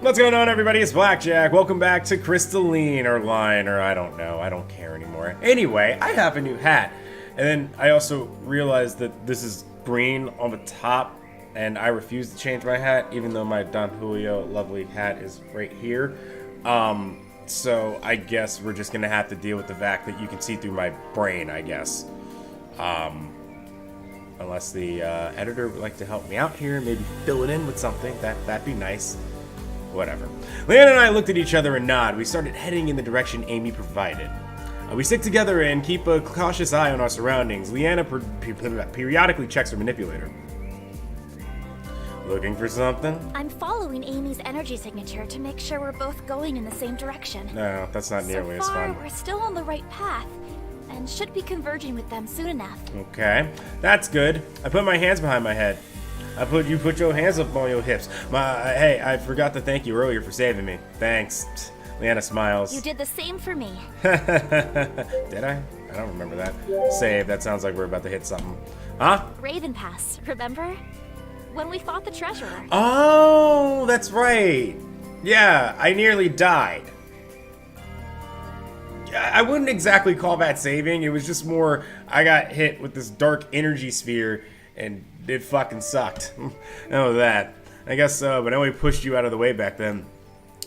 What's going on, everybody? It's Blackjack. Welcome back to Crystalline, or Line, or I don't know. I don't care anymore. Anyway, I have a new hat. And then I also realized that this is green on the top, and I refuse to change my hat, even though my Don Julio lovely hat is right here. So I guess we're just going to have to deal with the fact that you can see through my brain, I guess. Unless the editor would like to help me out here, maybe fill it in with something. That'd be nice. Whatever. Leanna and I looked at each other and nodded. We started heading in the direction Amy provided. We stick together and keep a cautious eye on our surroundings. Leanna periodically checks her manipulator. Looking for something? I'm following Amy's energy signature to make sure we're both going in the same direction. No, that's not nearly as fun. We're still on the right path, and should be converging with them soon enough. Okay, that's good. I put my hands behind my head. You put your hands up on your hips. Hey, I forgot to thank you earlier for saving me. Thanks. Leanna smiles. You did the same for me. Did I? I don't remember that. Save, that sounds like we're about to hit something. Huh? Raven Pass, remember? When we fought the treasurer. Oh, that's right. Yeah, I nearly died. I wouldn't exactly call that saving. It was just more, I got hit with this dark energy sphere and it fucking sucked. Oh, that. I guess so, but I only pushed you out of the way back then.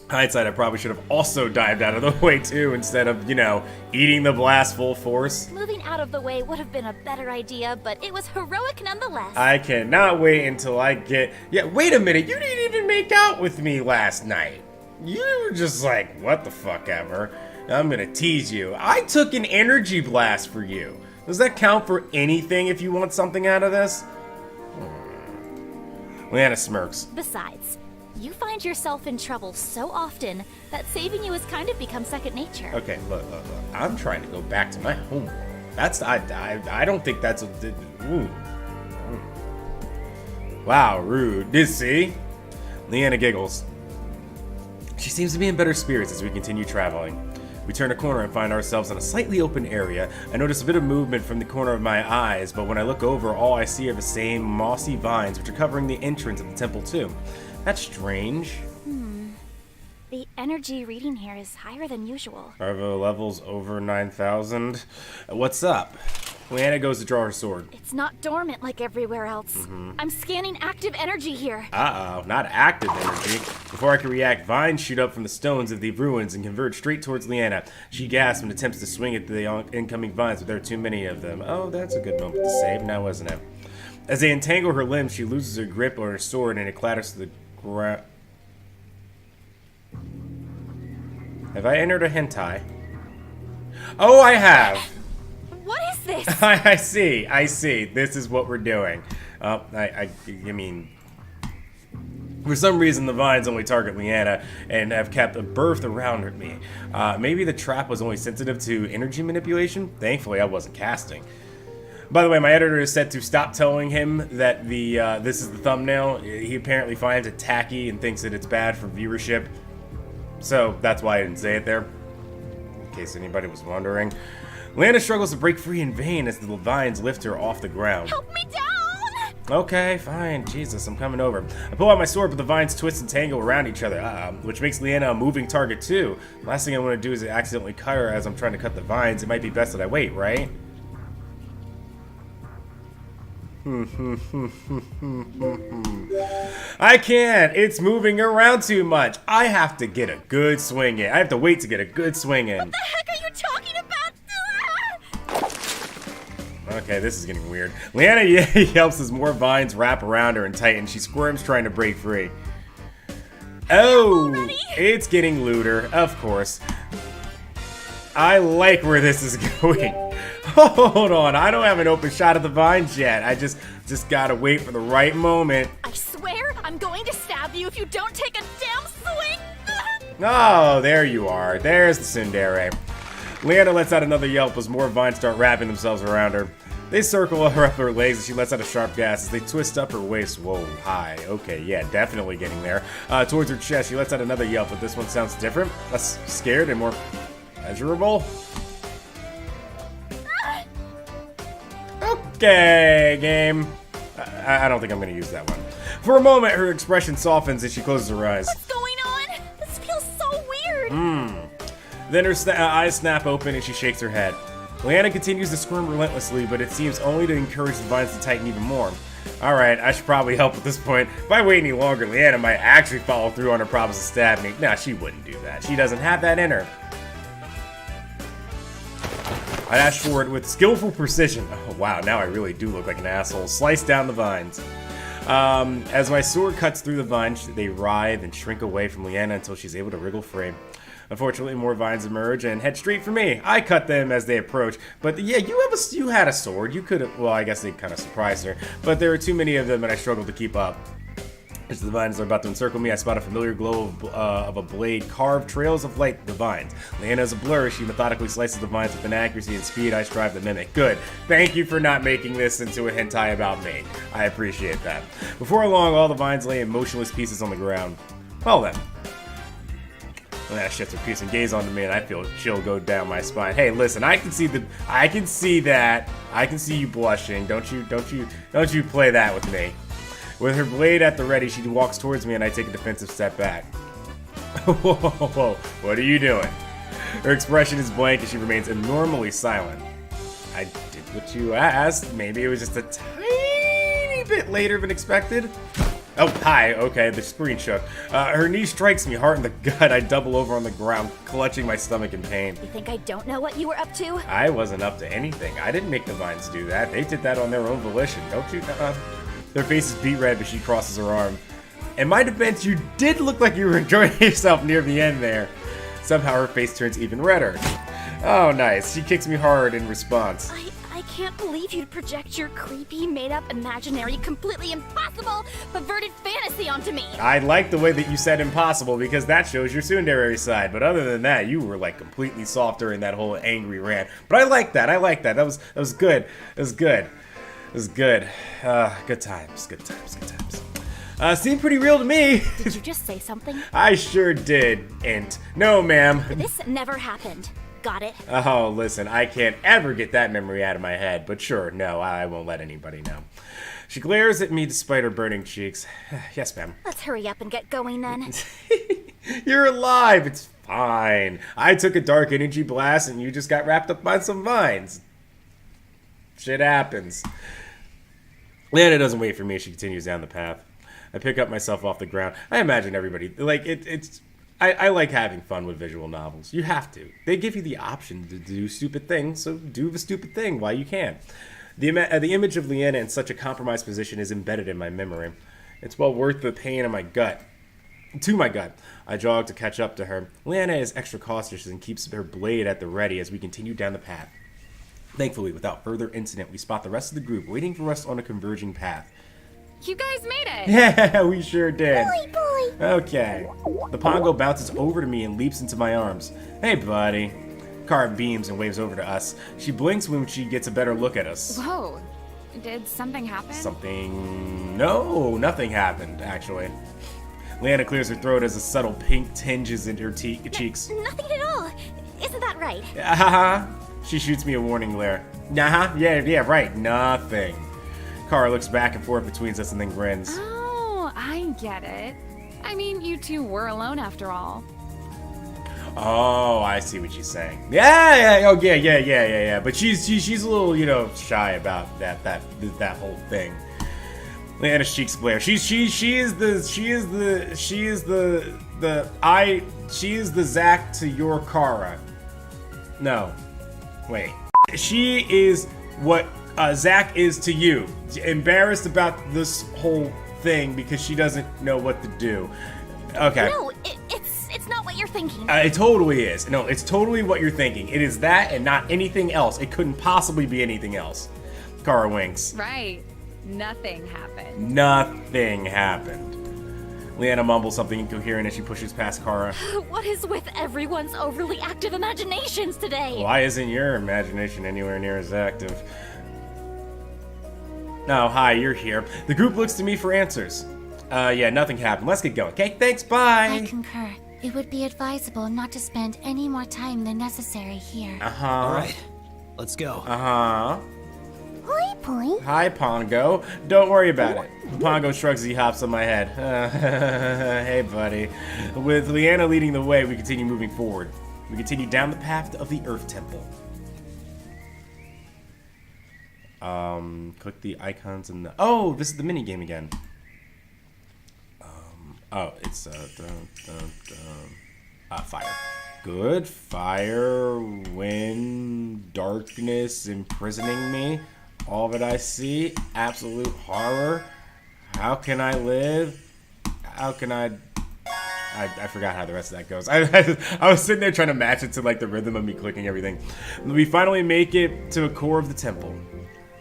Hindsight, I probably should have also dived out of the way too, instead of, you know, eating the blast full force. Moving out of the way would have been a better idea, but it was heroic nonetheless. I cannot wait until I get... Yeah, wait a minute, you didn't even make out with me last night. You were just like, what the fuck ever. I'm gonna tease you. I took an energy blast for you. Does that count for anything if you want something out of this? Leanna smirks. Besides, you find yourself in trouble so often that saving you has kind of become second nature. Okay, look. I'm trying to go back to my homeworld. I don't think that's a... Wow, rude. See? Leanna giggles. She seems to be in better spirits as we continue traveling. We turn a corner and find ourselves in a slightly open area. I notice a bit of movement from the corner of my eyes, but when I look over, all I see are the same mossy vines which are covering the entrance of the temple too. That's strange. The energy reading here is higher than usual. Are the levels over 9,000? What's up? Leanna goes to draw her sword. It's not dormant like everywhere else. I'm scanning active energy here. Uh-oh, not active energy. Before I can react, vines shoot up from the stones of the ruins and converge straight towards Leanna. She gasps and attempts to swing at the incoming vines, but there are too many of them. Oh, that's a good moment to save, now isn't it? As they entangle her limbs, she loses her grip on her sword and it clatters to the ground. Have I entered a hentai? Oh, I have! What is this? I see. This is what we're doing. I mean, for some reason the vines only target Leanna and have kept a berth around me. Maybe the trap was only sensitive to energy manipulation? Thankfully, I wasn't casting. By the way, my editor is set to stop telling him that this is the thumbnail. He apparently finds it tacky and thinks that it's bad for viewership. So that's why I didn't say it there, in case anybody was wondering. Leanna struggles to break free in vain as the vines lift her off the ground. Help me down! Okay, fine. Jesus, I'm coming over. I pull out my sword, but the vines twist and tangle around each other, which makes Leanna a moving target too. Last thing I want to do is accidentally cut her as I'm trying to cut the vines. It might be best that I wait, right? I can't. It's moving around too much. I have to get a good swing in. I have to wait to get a good swing in. What the heck are you talking about? Okay, this is getting weird. Leanna yelps as more vines wrap around her and tighten. She squirms trying to break free. Oh, it's getting looter, of course. I like where this is going. Hold on, I don't have an open shot of the vines yet. I just gotta wait for the right moment. I swear I'm going to stab you if you don't take a damn swing. Oh, there you are. There's the tsundere. Leanna lets out another yelp as more vines start wrapping themselves around her. They circle her up her legs and she lets out a sharp gasp as they twist up her waist. Whoa, hi. Okay, yeah, definitely getting there. Towards her chest, she lets out another yelp, but this one sounds different. Less scared and more measurable. Okay, game. I don't think I'm going to use that one. For a moment, her expression softens as she closes her eyes. What's going on? Then her eyes snap open and she shakes her head. Leanna continues to squirm relentlessly, but it seems only to encourage the vines to tighten even more. Alright, I should probably help at this point. If I wait any longer, Leanna might actually follow through on her promise to stab me. Nah, she wouldn't do that. She doesn't have that in her. I dash forward with skillful precision. Oh, wow, now I really do look like an asshole. Slice down the vines. As my sword cuts through the vines, they writhe and shrink away from Leanna until she's able to wriggle free. Unfortunately, more vines emerge and head straight for me. I cut them as they approach, but yeah, you had a sword. You could have, well, I guess they kind of surprised her, but there were too many of them and I struggled to keep up. As the vines are about to encircle me, I spot a familiar glow of a blade carved trails of light the vines. Leanna is a blur. She methodically slices the vines with an accuracy and speed I strive to mimic. Good. Thank you for not making this into a hentai about me. I appreciate that. Before long, all the vines lay in motionless pieces on the ground. Well then. Leanna shifts her piercing gaze onto me and I feel a chill go down my spine. Hey, listen, I can see that. I can see you blushing. Don't you play that with me. With her blade at the ready, she walks towards me and I take a defensive step back. Whoa, whoa, what are you doing? Her expression is blank and she remains abnormally silent. I did what you asked. Maybe it was just a tiny bit later than expected. Oh, hi. Okay, the screen shook. Her knee strikes me hard in the gut. I double over on the ground, clutching my stomach in pain. You think I don't know what you were up to? I wasn't up to anything. I didn't make the vines do that. They did that on their own volition. Don't you? Their faces beat red, but she crosses her arm. In my defense, you did look like you were enjoying yourself near the end there. Somehow her face turns even redder. Oh, nice. She kicks me hard in response. I can't believe you'd project your creepy, made-up, imaginary, completely impossible, perverted fantasy onto me. I like the way that you said impossible because that shows your tsundere side. But other than that, you were like completely soft during that whole angry rant. But I like that. That was good. It was good. It was good. Good times. Seemed pretty real to me. Did you just say something? I sure did. And no, ma'am. This never happened. Got it? Oh, listen, I can't ever get that memory out of my head, but sure, no, I won't let anybody know. She glares at me despite her burning cheeks. Yes, ma'am. Let's hurry up and get going then. You're alive, it's fine. I took a dark energy blast and you just got wrapped up by some vines. Shit happens. Leanna doesn't wait for me, she continues down the path. I pick up myself off the ground. I imagine everybody, like, I like having fun with visual novels. You have to. They give you the option to do stupid things, so do the stupid thing while you can. The image of Leanna in such a compromised position is embedded in my memory. It's well worth the pain in my gut. To my gut. I jog to catch up to her. Leanna is extra cautious and keeps her blade at the ready as we continue down the path. Thankfully, without further incident, we spot the rest of the group waiting for us on a converging path. You guys made it! Yeah, we sure did. Boy. Okay. The Pongo bounces over to me and leaps into my arms. Hey, buddy. Kara beams and waves over to us. She blinks when she gets a better look at us. Whoa. Did something happen? No, nothing happened, actually. Leanna clears her throat as a subtle pink tinges in her cheeks. Nothing at all. Isn't that right? Haha. She shoots me a warning glare. Yeah, right. Nothing. Kara looks back and forth between us and then grins. Oh, I get it. I mean, you two were alone after all. Oh, I see what she's saying. Yeah. But she's a little, shy about that whole thing. Leanna's cheeks glare. She is the Zach to your Kara. No, wait. She is what Zach is to you. Embarrassed about this whole thing because she doesn't know what to do. Okay. No, it's not what you're thinking. It totally is. No, it's totally what you're thinking. It is that and not anything else. It couldn't possibly be anything else. Kara winks. Right. Nothing happened. Nothing happened. Leanna mumbles something incoherent as she pushes past Kara. What is with everyone's overly active imaginations today? Why isn't your imagination anywhere near as active? Oh, hi, you're here. The group looks to me for answers. Yeah, nothing happened. Let's get going. Okay, thanks, bye. I concur. It would be advisable not to spend any more time than necessary here. Uh-huh. All right, let's go. Uh-huh. Hoi point. Hi, Pongo. Don't worry about it. Pongo shrugs as he hops on my head. Hey, buddy. With Leanna leading the way, we continue moving forward. We continue down the path of the Earth Temple. Click the icons in the... Oh, this is the mini game again. It's fire. Good. Fire, wind, darkness imprisoning me. All that I see, absolute horror. How can I live? How can I forgot how the rest of that goes. I was sitting there trying to match it to like the rhythm of me clicking everything. We finally make it to the core of the temple.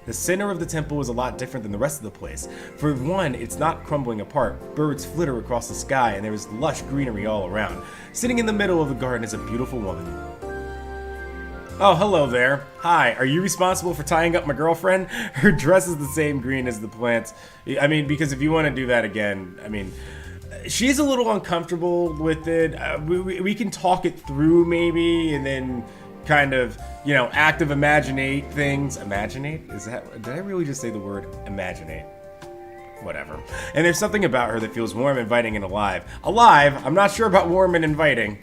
The center of the temple is a lot different than the rest of the place. For one, it's not crumbling apart. Birds flitter across the sky and there is lush greenery all around. Sitting in the middle of the garden is a beautiful woman. Oh, hello there. Hi, are you responsible for tying up my girlfriend? Her dress is the same green as the plants. I mean, because if you want to do that again, I mean, she's a little uncomfortable with it. We can talk it through maybe, and then kind of, you know, active imaginate things. Imaginate? Did I really just say the word imaginate? Whatever. And there's something about her that feels warm, inviting, and alive. Alive? I'm not sure about warm and inviting.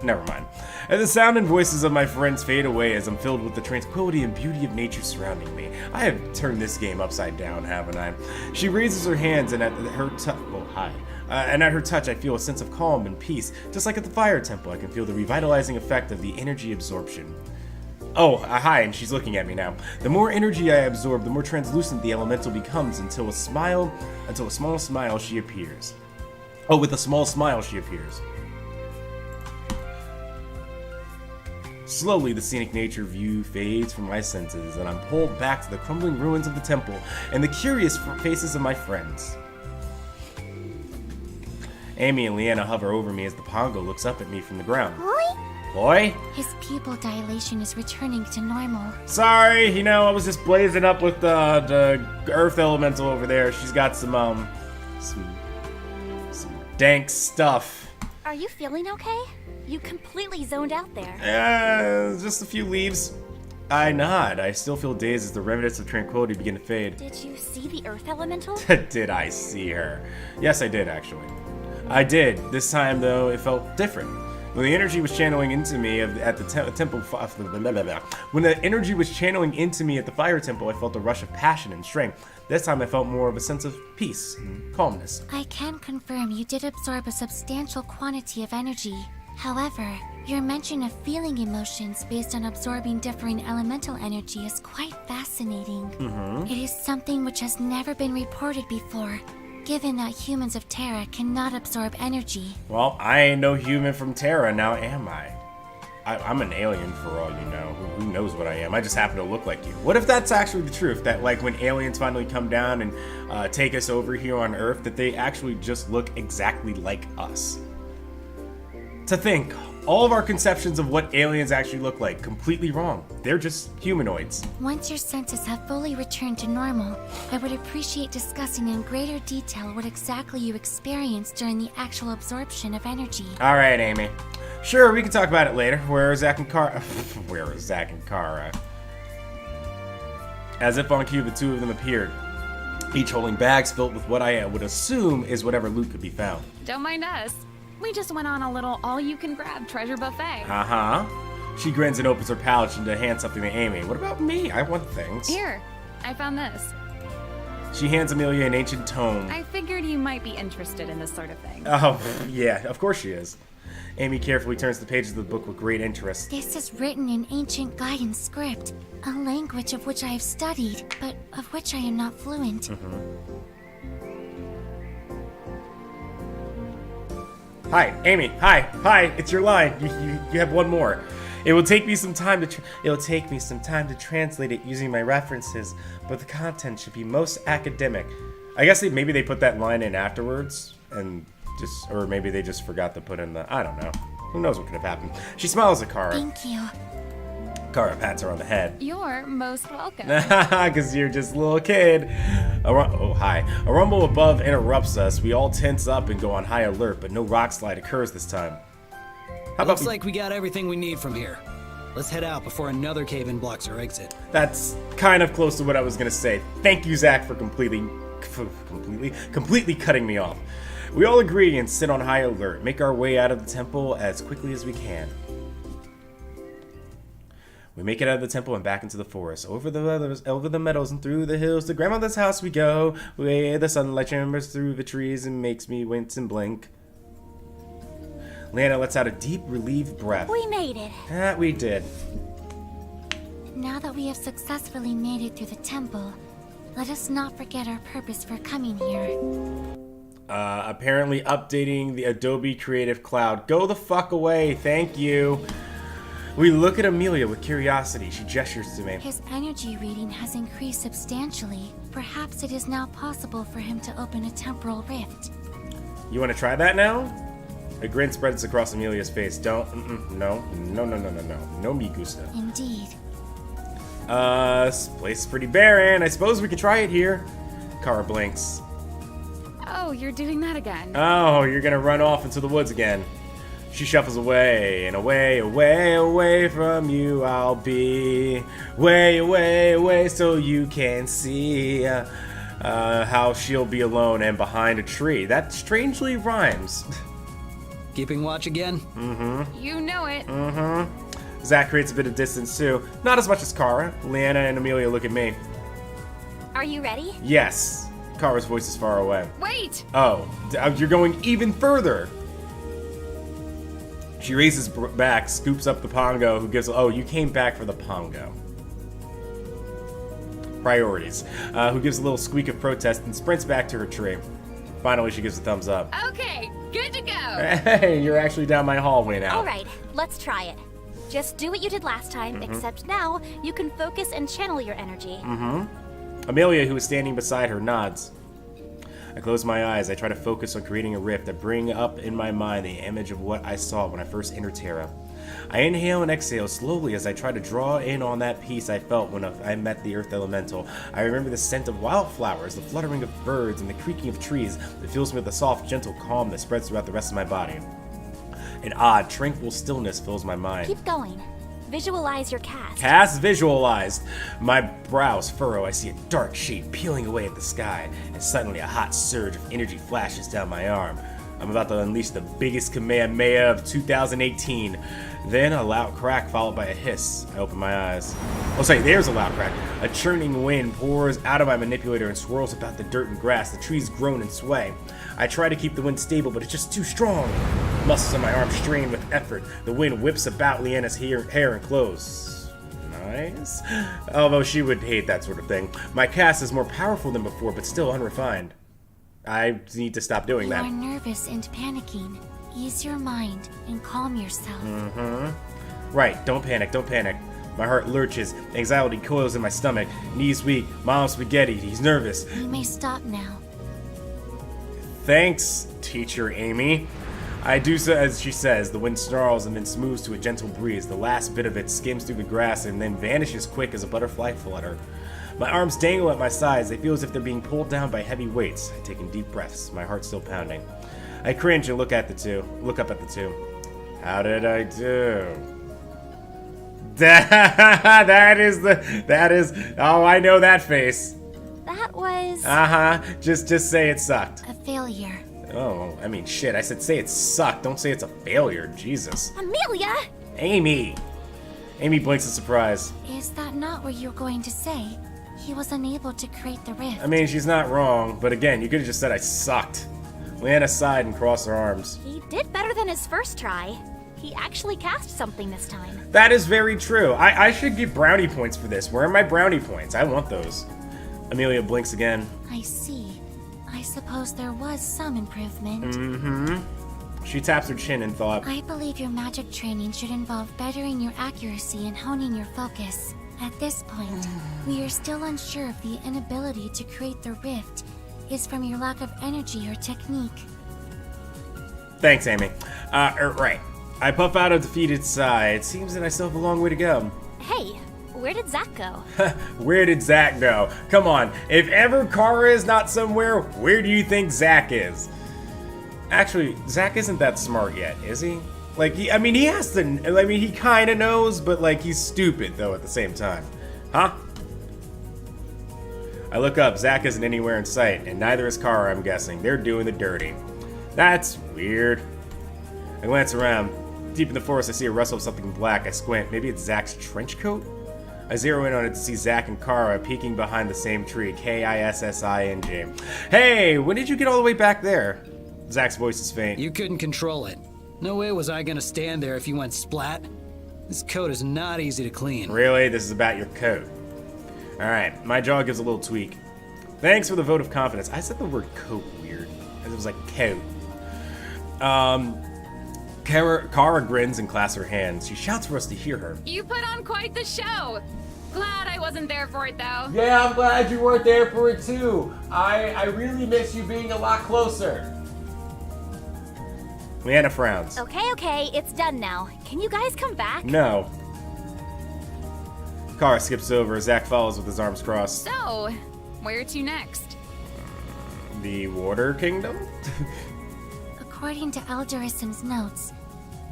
Never mind. As the sound and voices of my friends fade away as I'm filled with the tranquility and beauty of nature surrounding me. I have turned this game upside down, haven't I? She raises her hands and at her touch, and at her touch I feel a sense of calm and peace. Just like at the fire temple, I can feel the revitalizing effect of the energy absorption. Oh, hi, and she's looking at me now. The more energy I absorb, the more translucent the elemental becomes until a small smile she appears. Oh, with a small smile she appears. Slowly, the scenic nature view fades from my senses, and I'm pulled back to the crumbling ruins of the temple and the curious faces of my friends. Amy and Leanna hover over me as the Pongo looks up at me from the ground. Boy? Boy? His pupil dilation is returning to normal. Sorry, you know, I was just blazing up with the earth elemental over there. She's got some dank stuff. Are you feeling okay? You completely zoned out there. Just a few leaves. I nod. I still feel dazed as the remnants of tranquility begin to fade. Did you see the earth elemental? Did I see her? Yes, I did, actually. I did. This time, though, it felt different. When the energy was channeling into me at the temple, when the energy was channeling into me at the fire temple, I felt a rush of passion and strength. This time, I felt more of a sense of peace and calmness. I can confirm you did absorb a substantial quantity of energy. However, your mention of feeling emotions based on absorbing differing elemental energy is quite fascinating. It is something which has never been reported before, given that humans of Terra cannot absorb energy. Well, I ain't no human from Terra, now am I? I'm an alien for all you know. Who knows what I am? I just happen to look like you. What if that's actually the truth? That like when aliens finally come down and take us over here on Earth, that they actually just look exactly like us? To think, all of our conceptions of what aliens actually look like, completely wrong. They're just humanoids. Once your senses have fully returned to normal, I would appreciate discussing in greater detail what exactly you experienced during the actual absorption of energy. Alright, Amy. Sure, we can talk about it later. Where are Zack and Kara? Where are Zack and Kara? As if on cue, the two of them appeared, each holding bags filled with what I would assume is whatever loot could be found. Don't mind us. We just went on a little all-you-can-grab treasure buffet. Uh-huh. She grins and opens her pouch and hands something to Amy. What about me? I want things. Here, I found this. She hands Amelia an ancient tome. I figured you might be interested in this sort of thing. Oh, yeah, of course she is. Amy carefully turns the pages of the book with great interest. This is written in ancient Gaian script, a language of which I have studied, but of which I am not fluent. Hi, Amy. Hi. It's your line. You have one more. It will take me some time to translate it using my references, but the content should be most academic. I guess maybe they put that line in afterwards, and or maybe they just forgot to put in the. I don't know. Who knows what could have happened? She smiles at Kara. Thank you. Kara pats her on the head. You're most welcome. Because you're just a little kid. Oh, hi. A rumble above interrupts us. We all tense up and go on high alert, but no rock slide occurs this time. Looks like we got everything we need from here. Let's head out before another cave-in blocks our exit. That's kind of close to what I was gonna say. Thank you, Zach, for completely cutting me off. We all agree and sit on high alert. Make our way out of the temple as quickly as we can. We make it out of the temple and back into the forest. Over the meadows and through the hills to grandmother's house we go. Where the sunlight shimmers through the trees and makes me wince and blink. Leanna lets out a deep, relieved breath. We made it. That we did. Now that we have successfully made it through the temple, let us not forget our purpose for coming here. Apparently updating the Adobe Creative Cloud. Go the fuck away, thank you. We look at Amelia with curiosity. She gestures to me. His energy reading has increased substantially. Perhaps it is now possible for him to open a temporal rift. You want to try that now? A grin spreads across Amelia's face. No, me gusta. Indeed. This place is pretty barren. I suppose we could try it here. Kara blinks. Oh, you're doing that again. Oh, you're gonna run off into the woods again. She shuffles away, and away from you I'll be. Away, so you can see how she'll be alone and behind a tree. That strangely rhymes. Keeping watch again? Mm-hmm. You know it. Mm-hmm. Zach creates a bit of distance too. Not as much as Kara. Leanna and Amelia look at me. Are you ready? Yes. Kara's voice is far away. Wait! Oh, you're going even further. She raises back, scoops up the pongo, who gives... Oh, you came back for the pongo. Priorities. Who gives a little squeak of protest and sprints back to her tree. Finally, she gives a thumbs up. Okay, good to go. Hey, you're actually down my hallway now. All right, let's try it. Just do what you did last time, except now you can focus and channel your energy. Amelia, who is standing beside her, nods. I close my eyes. I try to focus on creating a rift. I bring up in my mind the image of what I saw when I first entered Terra. I inhale and exhale slowly as I try to draw in on that peace I felt when I met the Earth Elemental. I remember the scent of wildflowers, the fluttering of birds, and the creaking of trees that fills me with a soft, gentle calm that spreads throughout the rest of my body. An odd, tranquil stillness fills my mind. Keep going. Visualize your cast. Cast visualized. My brows furrow. I see a dark shape peeling away at the sky, and suddenly a hot surge of energy flashes down my arm. I'm about to unleash the biggest Kamehameha of 2018. Then a loud crack followed by a hiss. I open my eyes. Oh, sorry, there's a loud crack. A churning wind pours out of my manipulator and swirls about the dirt and grass. The trees groan and sway. I try to keep the wind stable, but it's just too strong. Muscles in my arm strain with effort. The wind whips about Leanna's hair and clothes. Nice. Although she would hate that sort of thing. My cast is more powerful than before, but still unrefined. I need to stop doing that. You are nervous and panicking. Ease your mind and calm yourself. Right, don't panic. My heart lurches, anxiety coils in my stomach, knees weak, mom's spaghetti, he's nervous. You may stop now. Thanks, teacher Amy. I do so as she says. The wind snarls and then smooths to a gentle breeze. The last bit of it skims through the grass and then vanishes quick as a butterfly flutter. My arms dangle at my sides. They feel as if they're being pulled down by heavy weights. I take in deep breaths, my heart still pounding. I cringe and look up at the two. How did I do? That is, oh, I know that face. That was... Just say it sucked. A failure. Oh, I mean, shit, I said say it sucked. Don't say it's a failure, Jesus. Amelia! Amy blinks in surprise. Is that not what you're going to say? He was unable to create the rift. I mean, she's not wrong, but again, you could have just said I sucked. Leanna sighed and crossed her arms. He did better than his first try. He actually cast something this time. That is very true. I should get brownie points for this. Where are my brownie points? I want those. Amelia blinks again. I see. I suppose there was some improvement. She taps her chin in thought. I believe your magic training should involve bettering your accuracy and honing your focus. At this point, we are still unsure if the inability to create the rift is from your lack of energy or technique. Thanks, Amy. Right. I puff out a defeated sigh. It seems that I still have a long way to go. Hey, where did Zach go? Where did Zach go? Come on, if ever Kara is not somewhere, where do you think Zach is? Actually, Zach isn't that smart yet, is he? Like, I mean, he has to, I mean, he kind of knows, but like, he's stupid though at the same time. Huh? I look up, Zach isn't anywhere in sight, and neither is Kara, I'm guessing. They're doing the dirty. That's weird. I glance around. Deep in the forest, I see a rustle of something black. I squint. Maybe it's Zach's trench coat? I zero in on it to see Zach and Kara peeking behind the same tree. K-I-S-S-I-N-G. Hey, when did you get all the way back there? Zach's voice is faint. You couldn't control it. No way was I gonna stand there if you went splat. This coat is not easy to clean. Really? This is about your coat. Alright, my jaw gives a little tweak. Thanks for the vote of confidence. I said the word coat weird. It was like coat. Kara grins and clasps her hands. She shouts for us to hear her. You put on quite the show. Glad I wasn't there for it, though. Yeah, I'm glad you weren't there for it too. I really miss you being a lot closer. Leanna frowns. Okay, it's done now. Can you guys come back? No. Kara skips over. Zach follows with his arms crossed. So, where to next? The Water Kingdom? According to Elderism's notes,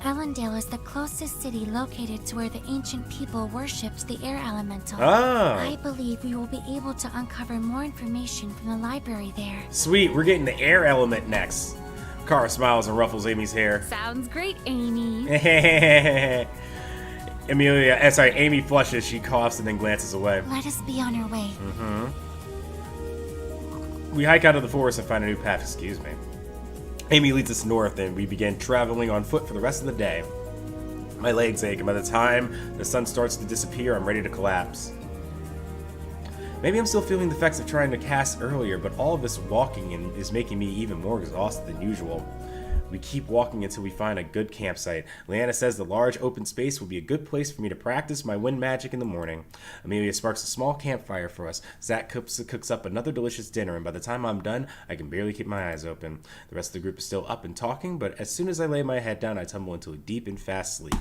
Ellendale is the closest city located to where the ancient people worshipped the air elemental. Ah. I believe we will be able to uncover more information from the library there. Sweet, we're getting the air element next. Kara smiles and ruffles Amy's hair. Sounds great, Amy. Amy flushes, she coughs and then glances away. Let us be on our way. We hike out of the forest and find a new path, excuse me. Amy leads us north and we begin traveling on foot for the rest of the day. My legs ache and by the time the sun starts to disappear, I'm ready to collapse. Maybe I'm still feeling the effects of trying to cast earlier, but all of this walking is making me even more exhausted than usual. We keep walking until we find a good campsite. Leanna says the large open space will be a good place for me to practice my wind magic in the morning. Amelia sparks a small campfire for us. Zach cooks up another delicious dinner, and by the time I'm done, I can barely keep my eyes open. The rest of the group is still up and talking, but as soon as I lay my head down, I tumble into a deep and fast sleep.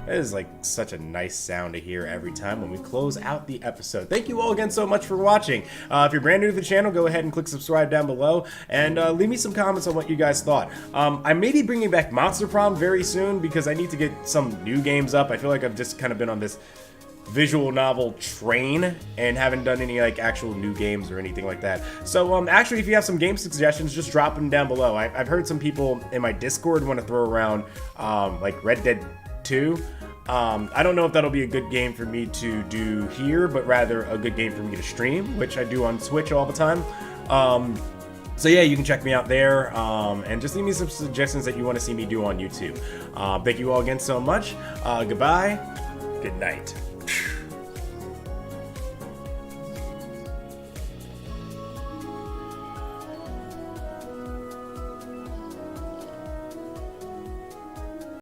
That is like such a nice sound to hear every time when we close out the episode. Thank you all again so much for watching. If you're brand new to the channel, go ahead and click subscribe down below and leave me some comments on what you guys thought. I may be bringing back Monster Prom very soon because I need to get some new games up. I feel like I've just kind of been on this visual novel train and haven't done any like actual new games or anything like that. So actually, if you have some game suggestions, just drop them down below. I've heard some people in my Discord want to throw around like Red Dead 2. I don't know if that'll be a good game for me to do here, but rather a good game for me to stream, which I do on Switch all the time. So yeah, you can check me out there, and just leave me some suggestions that you want to see me do on YouTube. Thank you all again so much. Goodbye. Good night.